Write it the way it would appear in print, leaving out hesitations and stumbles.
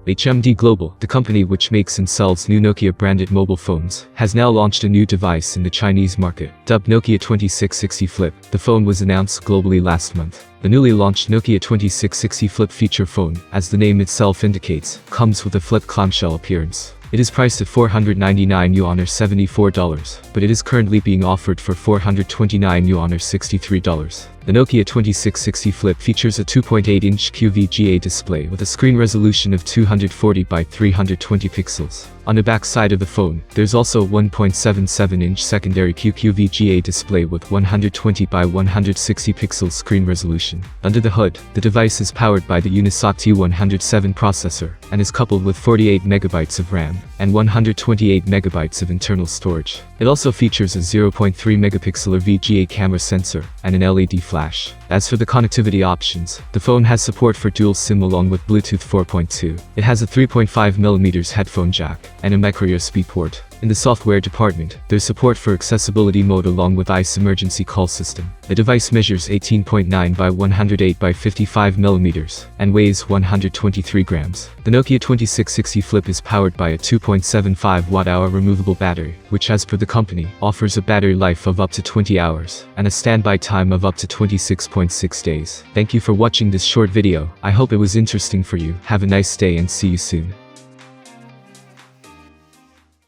HMD Global, the company which makes and sells new Nokia-branded mobile phones, has now launched a new device in the Chinese market. Dubbed Nokia 2660 Flip, the phone was announced globally last month. The newly launched Nokia 2660 Flip feature phone, as the name itself indicates, comes with a flip clamshell appearance. It is priced at 499 yuan or $74, but it is currently being offered for 429 yuan or $63. The Nokia 2660 Flip features a 2.8-inch QVGA display with a screen resolution of 240 by 320 pixels. On the back side of the phone, there's also a 1.77-inch secondary QVGA display with 120 by 160 pixels screen resolution. Under the hood, the device is powered by the Unisoc T107 processor and is coupled with 48 megabytes of RAM and 128 megabytes of internal storage. It also features a 0.3 megapixel VGA camera sensor and an LED flash. As for the connectivity options, the phone has support for dual SIM along with Bluetooth 4.2. It has a 3.5mm headphone jack and a micro-USB port. In the software department, there's support for accessibility mode along with ICE emergency call system. The device measures 18.9 by 108 by 55mm and weighs 123 grams. The Nokia 2660 Flip is powered by a 2.75 watt-hour removable battery, which as per the company, offers a battery life of up to 20 hours and a standby time of up to 26.6 days. Thank you for watching this short video. I hope it was interesting for you. Have a nice day and see you soon.